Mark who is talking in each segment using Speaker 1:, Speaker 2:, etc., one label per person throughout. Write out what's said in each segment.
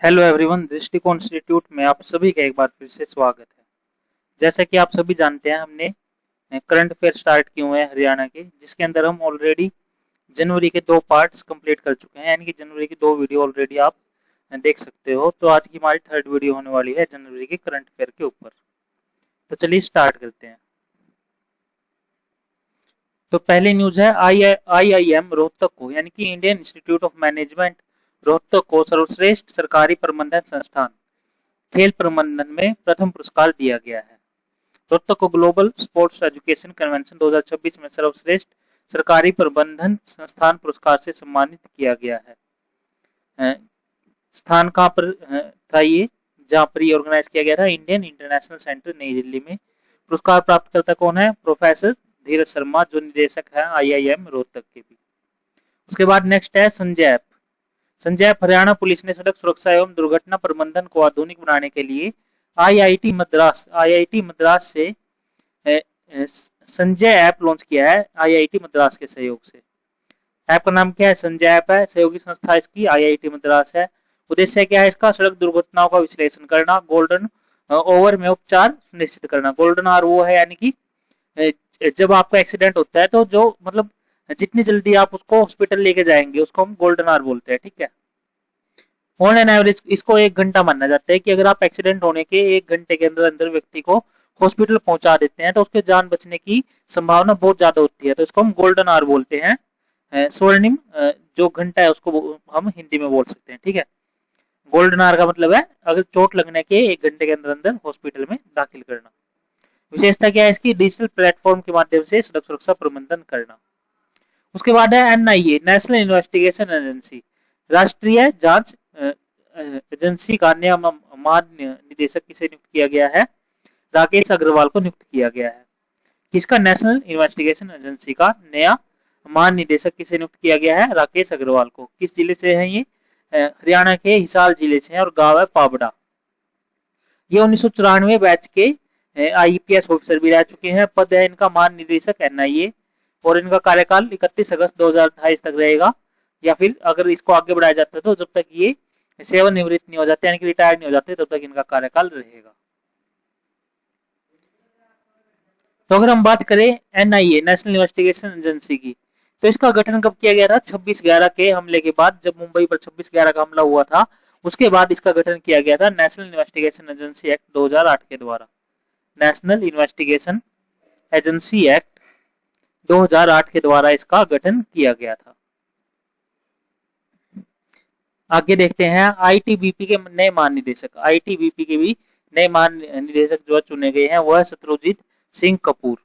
Speaker 1: Hello everyone, दृष्टिकोण institute में आप सभी का एक बार फिर से स्वागत है। जैसा कि आप सभी जानते हैं, हमने करंट अफेयर स्टार्ट किए हुए हैं हरियाणा के, जिसके अंदर हम ऑलरेडी जनवरी के 2 पार्ट्स कंप्लीट कर चुके हैं। यानी कि जनवरी की 2 वीडियो ऑलरेडी आप देख सकते हो। तो आज की हमारी थर्ड वीडियो होने वाली है जनवरी के करंट अफेयर के ऊपर। तो चलिए स्टार्ट करते हैं। तो पहली न्यूज है IIM रोहतक को, यानी कि Indian institute of management Rohtak को सर्वश्रेष्ठ सरकारी प्रबंधन संस्थान खेल प्रबंधन में प्रथम पुरस्कार दिया गया है। रोहतक को ग्लोबल स्पोर्ट्स एजुकेशन कन्वेंशन 2026 में सर्वश्रेष्ठ सरकारी प्रबंधन संस्थान पुरस्कार से सम्मानित किया गया है। स्थान कहाँ पर था ये, जहाँ पर ये ऑर्गेनाइज किया गया था? इंडियन इंटरनेशनल सेंटर, नई दिल्ली में। पुरस्कार प्राप्तकर्ता कौन है? प्रोफेसर धीरज शर्मा, जो निदेशक है IIM रोहतक के भी। उसके बाद नेक्स्ट है Sanjay app. Sanjay app, Haryana police ने सड़क सुरक्षा एवं दुर्घटना प्रबंधन को आधुनिक बनाने के लिए IIT मद्रास से संजय ऐप लॉन्च किया है, IIT मद्रास के सहयोग से। ऐप का नाम क्या है? संजय ऐप है। सहयोगी संस्था इसकी IIT मद्रास है। उद्देश्य क्या है इसका? सड़क दुर्घटनाओं का विश्लेषण करना, गोल्डन ओवर में उपचार सुनिश्चित करना। गोल्डन आवर वो है, यानी कि जब आपका एक्सीडेंट होता है तो जो मतलब जितनी जल्दी आप उसको हॉस्पिटल लेके जाएंगे उसको हम गोल्डन आवर बोलते हैं, ठीक है। ऑन एन एवरेज इसको 1 घंटा माना जाता है कि अगर आप एक्सीडेंट होने के 1 घंटे के अंदर अंदर व्यक्ति को हॉस्पिटल पहुंचा देते हैं तो उसके जान बचने की संभावना बहुत ज्यादा होती है। तो इसको हम गोल्डन आवर बोलते हैं। स्वर्णिम जो घंटा है उसको हम हिंदी में बोल सकते हैं, ठीक है। गोल्डन आवर का मतलब है अगर चोट लगने के 1 घंटे के अंदर अंदर हॉस्पिटल में दाखिल करना। विशेषता क्या है इसकी? डिजिटल प्लेटफॉर्म के माध्यम से सड़क सुरक्षा प्रबंधन करना। उसके बाद है NIA, नेशनल इन्वेस्टिगेशन एजेंसी, राष्ट्रीय जांच एजेंसी का नया महानिदेशक किसे नियुक्त किया गया है? राकेश अग्रवाल को नियुक्त किया गया है। किसका? नेशनल इन्वेस्टिगेशन एजेंसी का नया महानिदेशक किसे नियुक्त किया गया है? राकेश अग्रवाल को। किस जिले से है ये? हरियाणा के हिसार जिले से है और गांव है पाबड़ा। ये 1994 बैच के IPS ऑफिसर भी रह चुके हैं। पद है इनका महानिदेशक NIA और इनका कार्यकाल 31 अगस्त 2028 तक रहेगा, या फिर अगर इसको आगे बढ़ाया जाता है तो जब तक ये सेवानिवृत्त नहीं हो जाते, यानी कि रिटायर्ड नहीं हो जाते, तब तक इनका कार्यकाल रहेगा। तो अगर हम बात करें NIA, नेशनल इन्वेस्टिगेशन एजेंसी की, तो इसका गठन कब किया गया था? 26/11 के हमले के बाद, जब मुंबई पर 26/11 का हमला हुआ था उसके बाद इसका गठन किया गया था नेशनल इन्वेस्टिगेशन एजेंसी एक्ट 2008 के द्वारा। नेशनल इन्वेस्टिगेशन एजेंसी एक्ट 2008 के द्वारा इसका गठन किया गया था। आगे देखते हैं ITBP के नए महानिदेशक। ITBP के भी नए महानिदेशक जो चुने गए हैं वह शत्रुजीत सिंह कपूर।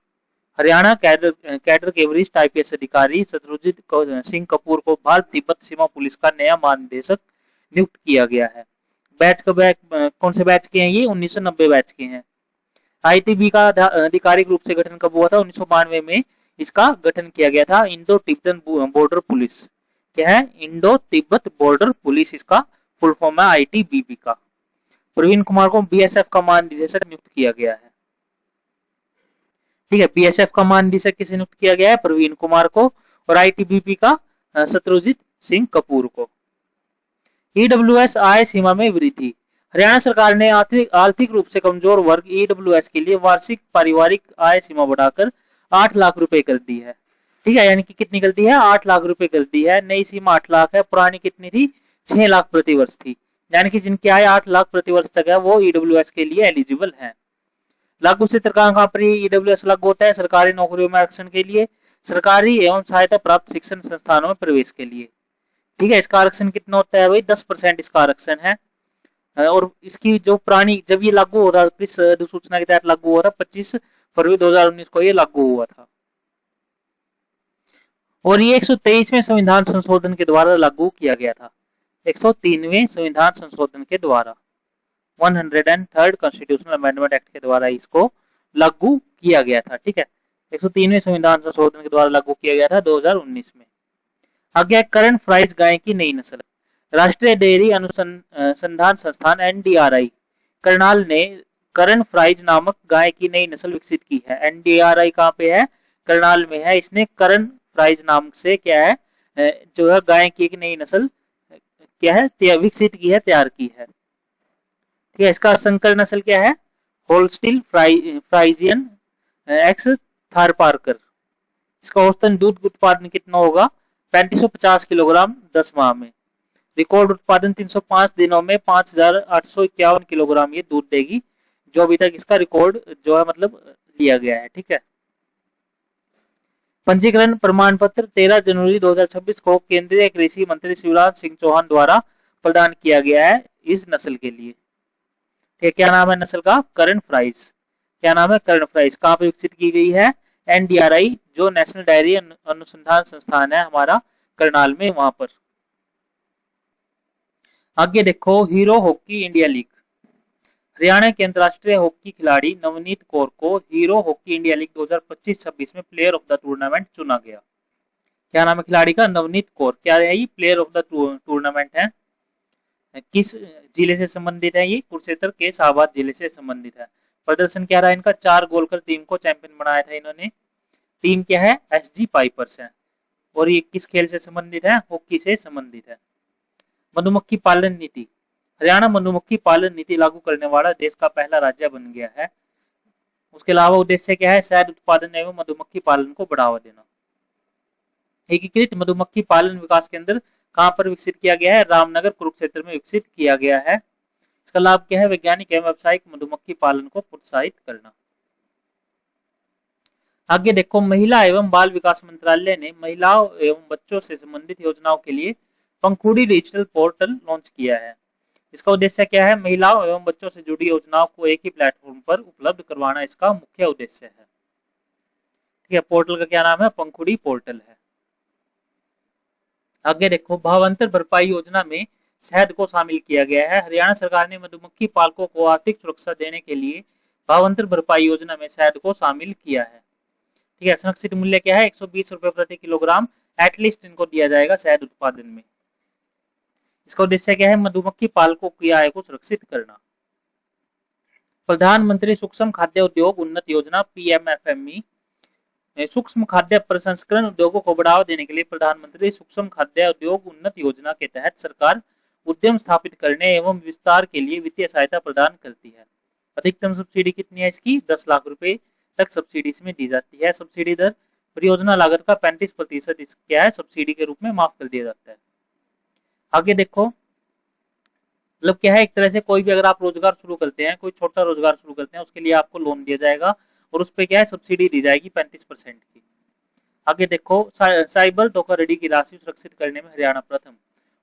Speaker 1: हरियाणा कैडर के वरिष्ठ IPS अधिकारी शत्रुजीत सिंह कपूर को भारत तिब्बत सीमा पुलिस का नया महानिदेशक नियुक्त किया गया है। बैच का कौन से बैच के हैं ये? 1990 बैच के हैं। ITBP का आधिकारिक रूप से गठन कब हुआ था? 1992 में इसका गठन किया गया था। Indo Tibetan border police. क्या है? इंडो तिब्बत बॉर्डर पुलिस इसका फुल फॉर्म है ITBP का। प्रवीण कुमार को BSF का महानिदेशक नियुक्त किया गया है, ठीक है। BSF का महानिदेशक किसे नियुक्त किया गया है? प्रवीण कुमार को। और ITBP का शत्रुजीत सिंह कपूर को। EWS आय सीमा में वृद्धि। हरियाणा सरकार ने आर्थिक रूप से कमजोर वर्ग EWS के लिए वार्षिक पारिवारिक आय सीमा बढ़ाकर 8 लाख रुपए कर दी है, ठीक है। यानी कि कितनी कर दी है? 8 लाख रुपए कर दी है। नई सीमा 8 लाख है, पुरानी कितनी थी? 6 लाख प्रति वर्ष थी। यानी कि जिनकी आय 8 लाख प्रति वर्ष तक है वो EWS के लिए एलिजिबल है। लागू क्षेत्र कहां पर EWS लागू होता है? सरकारी नौकरियों में आरक्षण के लिए, सरकारी एवं सहायता प्राप्त शिक्षण संस्थानों में प्रवेश के लिए, ठीक है। इसका आरक्षण कितना होता है भाई? 10% इसका आरक्षण है। और इसकी जो पुरानी, जब ये लागू हो रहा, किस अधिसूचना के तहत लागू हो रहा? 25 फरवरी 2019 को ये लागू हुआ था। और ये 123वें संविधान संशोधन के द्वारा लागू किया गया था। 103वें संविधान संशोधन के द्वारा, 103rd कॉन्स्टिट्यूशनल अमेंडमेंट एक्ट के द्वारा इसको लागू किया गया था, ठीक है। 103वें संविधान संशोधन के द्वारा लागू किया गया था 2019 में। आगे करण फ्राइज गाय की नई नस्ल। राष्ट्रीय डेयरी अनुसंधान संस्थान NDRI करनाल ने करण फ्राइज नामक गाय की नई नस्ल विकसित की है। NDRI कहाँ पे है? करनाल में है। इसने करण फ्राइज नाम से क्या है जो है गाय की एक नई नस्ल क्या है, विकसित की है, तैयार की है। ठीक है, इसका संकर नस्ल क्या है, होल्स्टीन फ्राइजियन एक्स थारपारकर। इसका औसतन दूध उत्पादन कितना होगा, 3550 किलोग्राम 10 माह में। रिकॉर्ड उत्पादन 305 दिनों में 5851 किलोग्राम ये दूध देगी, जो अभी तक इसका रिकॉर्ड जो है मतलब लिया गया है। ठीक है, पंजीकरण प्रमाण पत्र 13 जनवरी 2026 को केंद्रीय कृषि मंत्री शिवराज सिंह चौहान द्वारा प्रदान किया गया है इस नस्ल के लिए। ठीक, क्या नाम है नस्ल का, करण फ्राइज। क्या नाम है, करण फ्राइज। कहाँ पे विकसित की गई है, एनडीआरआई जो नेशनल डायरी अनुसंधान संस्थान है हमारा करनाल में, वहां पर। आगे देखो, hero hockey India league. Haryana के अंतरराष्ट्रीय हॉकी खिलाड़ी नवनीत कौर को हीरो हॉकी इंडिया लीग 2025-26 में प्लेयर ऑफ द टूर्नामेंट चुना गया। क्या नाम है खिलाड़ी का, नवनीत कौर। क्या है ये, प्लेयर ऑफ द टूर्नामेंट है। किस जिले से संबंधित है ये, कुरुक्षेत्र के शाहबाद जिले से संबंधित है। प्रदर्शन क्या रहा इनका, 4 गोल कर टीम को चैंपियन बनाया था इन्होंने। टीम क्या है, एसजी पाइपर्स है। और ये किस खेल से संबंधित है, हॉकी से संबंधित है। मधुमक्खी पालन नीति। हरियाणा मधुमक्खी पालन नीति लागू करने वाला देश का पहला राज्य बन गया है। उसके अलावा उद्देश्य क्या है, शहद उत्पादन एवं मधुमक्खी पालन को बढ़ावा देना। एकीकृत मधुमक्खी पालन विकास केंद्र कहां पर विकसित किया गया है, रामनगर कुरुक्षेत्र में विकसित किया गया है। इसका लाभ क्या है, वैज्ञानिक एवं व्यावसायिक मधुमक्खी पालन को प्रोत्साहित करना। आगे देखो, महिला एवं बाल विकास मंत्रालय ने महिलाओं एवं बच्चों से संबंधित योजनाओं के लिए पंखुड़ी डिजिटल पोर्टल लॉन्च किया है। इसका उद्देश्य क्या है, महिलाओं एवं बच्चों से जुड़ी योजनाओं को एक ही प्लेटफॉर्म पर उपलब्ध करवाना इसका मुख्य उद्देश्य है। ठीक है, पोर्टल का क्या नाम है, पंखुड़ी पोर्टल है। आगे देखो, भावांतर भरपाई योजना में शहद को शामिल किया गया है। हरियाणा सरकार ने मधुमक्खी पालकों को आर्थिक सुरक्षा देने के लिए भावांतर भरपाई योजना में शहद को शामिल किया है। ठीक है, संरक्षित मूल्य क्या है, 120 रुपए प्रति किलोग्राम एटलीस्ट इनको दिया जाएगा शहद उत्पादन में। इसका उद्देश्य क्या है, मधुमक्खी पालकों की आय को सुरक्षित करना। प्रधानमंत्री सूक्ष्म खाद्य उद्योग उन्नत योजना पीएमएफएमई सूक्ष्म खाद्य प्रसंस्करण उद्योगों को बढ़ावा देने के लिए प्रधानमंत्री सूक्ष्म खाद्य उद्योग उन्नत योजना के तहत सरकार उद्यम स्थापित करने एवं विस्तार के लिए वित्तीय सहायता प्रदान करती है। अधिकतम सब्सिडी कितनी है इसकी, 10 लाख रुपए तक सब्सिडी इसमें दी जाती है। सब्सिडी दर परियोजना लागत का 35% क्या है, सब्सिडी के रूप में माफ कर दिया जाता है। आगे देखो, मतलब क्या है, एक तरह से कोई भी अगर आप रोजगार शुरू करते हैं, कोई छोटा रोजगार शुरू करते हैं, उसके लिए आपको लोन दिया जाएगा और उस पर क्या है, सब्सिडी दी जाएगी 35% की। आगे देखो, साइबर धोखाधड़ी की राशि सुरक्षित करने में हरियाणा प्रथम।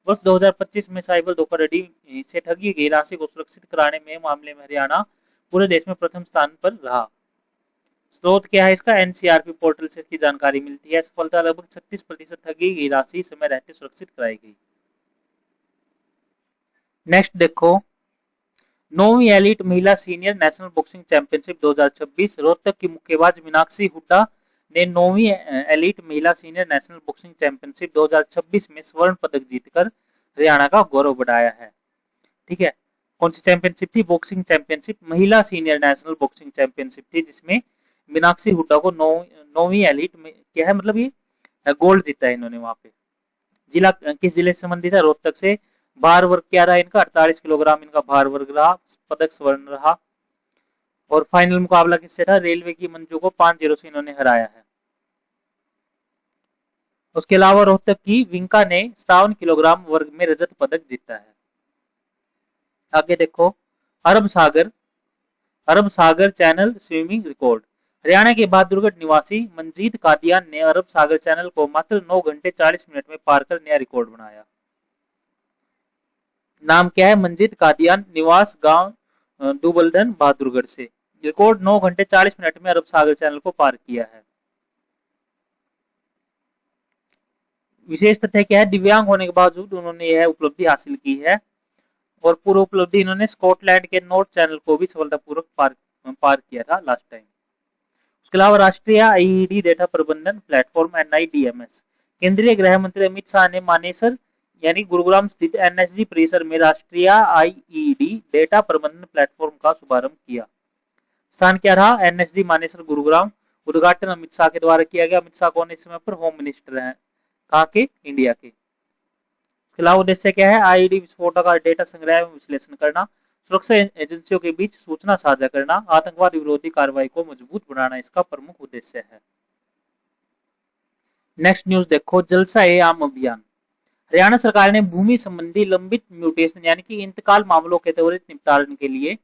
Speaker 1: वर्ष 2025 में साइबर धोखाधड़ी से ठगी गई राशि को सुरक्षित कराने में मामले में हरियाणा पूरे देश में प्रथम स्थान पर रहा। स्रोत क्या है इसका, एनसीआरपी पोर्टल से इसकी जानकारी मिलती है। सफलता लगभग 36% ठगी गई राशि समय रहते सुरक्षित कराई गई। नेक्स्ट देखो, 9वीं एलीट महिला senior national boxing championship 2026। Rohtak की मुक्केबाज मीनाक्षी हुड्डा ने 9वीं एलीट महिला सीनियर नेशनल बॉक्सिंग चैंपियनशिप 2026 में स्वर्ण पदक जीतकर हरियाणा का गौरव बढ़ाया है। ठीक है, कौन सी चैंपियनशिप थी, बॉक्सिंग चैंपियनशिप, महिला सीनियर नेशनल बॉक्सिंग चैंपियनशिप थी, जिसमें मीनाक्षी हुड्डा को 9वीं एलीट में क्या है, मतलब ये गोल्ड जीता है इन्होंने वहां पे। जिला किस जिले से संबंधित है, रोहतक से। भार वर्ग क्या रहा इनका, 48 किलोग्राम इनका भार वर्ग रहा, पदक स्वर्ण रहा। और फाइनल मुकाबला किससे था, रेलवे की मंजू को 5-0 से इन्होंने हराया है। उसके अलावा रोहतक की विंका ने 57 किलोग्राम वर्ग में रजत पदक जीता है। आगे देखो, अरब सागर चैनल स्विमिंग रिकॉर्ड। हरियाणा के बहादुरगढ़ निवासी मंजीत कादियान ने अरब सागर चैनल को मात्र 9 घंटे 40 मिनट में पार कर नया रिकॉर्ड बनाया। नाम क्या है, मंजीत कादियान, निवास गांव दुबलदन बहादुरगढ़ से। रिकॉर्ड 9 घंटे 40 मिनट में अरब सागर चैनल को पार किया है। विशेष तथ्य क्या है, दिव्यांग होने के बावजूद उन्होंने यह उपलब्धि हासिल की है और पूर्व उपलब्धि इन्होंने स्कॉटलैंड के नॉर्थ चैनल को भी सफलतापूर्वक पार किया था लास्ट टाइम। उसके अलावा राष्ट्रीय आईईडी डेटा प्रबंधन प्लेटफॉर्म एनआईडीएमएस। केंद्रीय गृह मंत्री अमित शाह ने मानेसर यानी गुरुग्राम स्थित एनएसजी परिसर में राष्ट्रीय आईईडी डेटा प्रबंधन प्लेटफॉर्म का शुभारंभ किया। स्थान क्या रहा, एनएसजी मानेसर गुरुग्राम। उद्घाटन अमित शाह के द्वारा किया गया। अमित शाह कौन इस समय पर होम मिनिस्टर हैं, कहाँ के, इंडिया के। इसके अलावा उद्देश्य क्या है, आईईडी विस्फोटों का डेटा संग्रह एवं विश्लेषण करना, सुरक्षा एजेंसियों के बीच सूचना साझा करना, आतंकवाद विरोधी कार्रवाई को मजबूत बनाना इसका प्रमुख उद्देश्य है। नेक्स्ट न्यूज देखो, जलसा ए आम अभियान। हरियाणा सरकार ने भूमि संबंधी लंबित म्यूटेशन यानी कि इंतकाल मामलों के त्वरित निपटान के लिए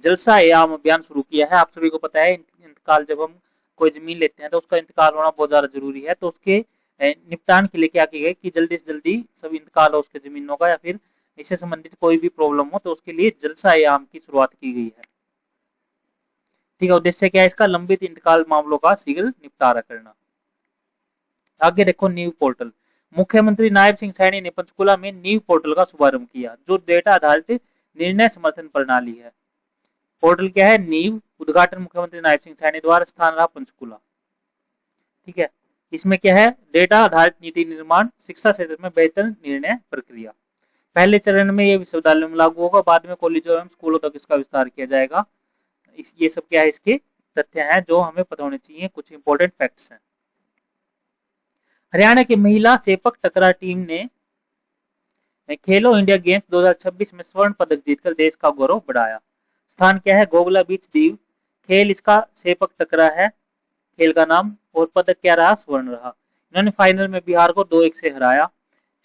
Speaker 1: जलसा ए आम अभियान शुरू किया है। आप सभी को पता है इंतकाल, जब हम कोई जमीन लेते हैं तो उसका इंतकाल होना बहुत ज्यादा जरूरी है, तो उसके निपटान के लिए क्या किया गया कि जल्दी से जल्दी सब इंतकाल हो उसके जमीनों का, या फिर इससे संबंधित कोई भी प्रॉब्लम हो तो उसके लिए जलसा ए आम की शुरुआत की गई है। ठीक है, उद्देश्य क्या है इसका, लंबित इंतकाल मामलों का शीघ्र निपटारा करना। आगे देखो, न्यू पोर्टल। मुख्यमंत्री नायब सिंह सैनी ने पंचकुला में न्यू पोर्टल का शुभारंभ किया, जो डेटा आधारित निर्णय समर्थन प्रणाली है। पोर्टल क्या है, नींव। उद्घाटन मुख्यमंत्री नायब सिंह सैनी द्वारा, स्थान रहा पंचकुला। ठीक है, इसमें क्या है, डेटा आधारित नीति निर्माण, शिक्षा क्षेत्र में बेहतर निर्णय प्रक्रिया। पहले चरण में ये विश्वविद्यालय में लागू होगा, बाद में कॉलेजों एवं स्कूलों तक इसका विस्तार किया जाएगा। ये सब क्या है, इसके तथ्य हैं जो हमें पता होने चाहिए, कुछ इंपॉर्टेंट फैक्ट्स हैं। हरियाणा की महिला सेपक टकरा टीम ने खेलो इंडिया गेम्स 2026 में स्वर्ण पदक जीतकर देश का गौरव बढ़ाया। स्थान क्या है, गोगला बीच, दीव। खेल इसका सेपक टकरा है, खेल का नाम, और पदक क्या रहा, स्वर्ण रहा। इन्होंने फाइनल में बिहार को 2-1 से हराया।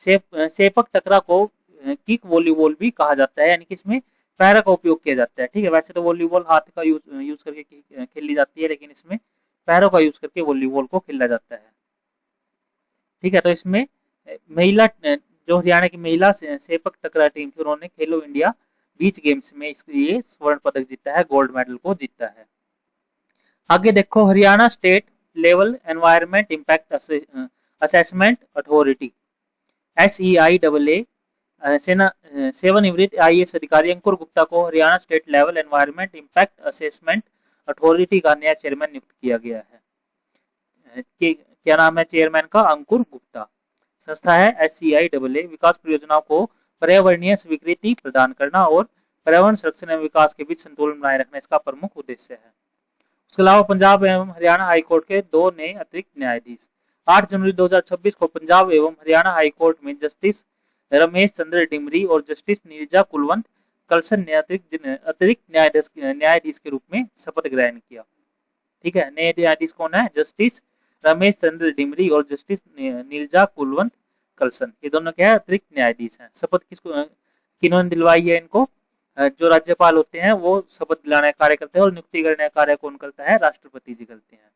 Speaker 1: सेपक टकरा को किक वॉलीबॉल भी कहा जाता है, यानी कि इसमें पैरों का उपयोग किया जाता है। ठीक है, वैसे तो वॉलीबॉल हाथ का यूज करके खेली जाती है, लेकिन इसमें पैरों का यूज करके वॉलीबॉल को खेला जाता है। ठीक है, तो इसमें महिला, जो हरियाणा की महिला सेपक टकरा टीम थी, उन्होंने खेलो इंडिया बीच गेम्स में इसके लिए स्वर्ण पदक जीता है, गोल्ड मेडल को जीता है। आगे देखो, Haryana state level environment impact assessment authority SEIAA सेवानिवृत्त IAS अधिकारी अंकुर गुप्ता को Haryana state level environment impact assessment authority का नया चेयरमैन नियुक्त किया गया है। क्या नाम है चेयरमैन का, अंकुर गुप्ता। संस्था है SEIAA, विकास परियोजनाओं को पर्यावरणीय स्वीकृति प्रदान करना और पर्यावरण संरक्षण एवं विकास के बीच संतुलन बनाए रखना इसका प्रमुख उद्देश्य है। उसके अलावा पंजाब एवं हरियाणा हाईकोर्ट के 2 नए अतिरिक्त न्यायाधीश। 8 जनवरी 2026 को पंजाब एवं हरियाणा हाईकोर्ट में जस्टिस रमेश चंद्र डिमरी और जस्टिस नीरजा कुलवंत कलसन ने अतिरिक्त न्यायाधीश के रूप में शपथ ग्रहण किया। ठीक है, नए न्यायाधीश कौन है, जस्टिस रमेश चंद्र डिमरी और जस्टिस नीरजा कुलवंत कलसन, ये दोनों क्या है, अतिरिक्त न्यायाधीश हैं। शपथ किन्होंने दिलवाई है इनको, जो राज्यपाल होते हैं वो शपथ दिलाने का कार्य करते हैं, और नियुक्ति करने का कार्य कौन करता है, राष्ट्रपति जी करते हैं।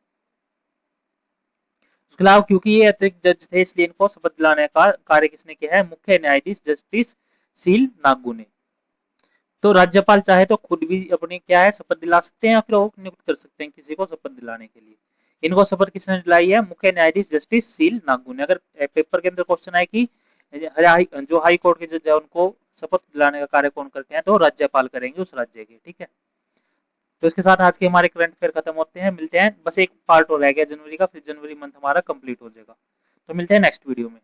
Speaker 1: उसके अलावा क्योंकि ये अतिरिक्त जज थे, इसलिए इनको शपथ दिलाने का कार्य किसने किया है, मुख्य न्यायाधीश जस्टिस सील नागू ने। तो राज्यपाल चाहे तो खुद भी अपने क्या है शपथ दिला सकते हैं, या फिर वो नियुक्त कर सकते हैं किसी को शपथ दिलाने के लिए। इनको शपथ किसने दिलाई है, मुख्य न्यायाधीश जस्टिस सील नागू ने। अगर पेपर के अंदर क्वेश्चन आए कि जो हाई कोर्ट के जज है उनको शपथ दिलाने का कार्य कौन करते हैं, तो राज्यपाल करेंगे उस राज्य के। ठीक है, तो इसके साथ आज के हमारे करंट अफेयर खत्म होते हैं, मिलते हैं, बस एक पार्ट और रह गया जनवरी का, फिर जनवरी मंथ हमारा कंप्लीट हो जाएगा। तो मिलते हैं नेक्स्ट वीडियो में।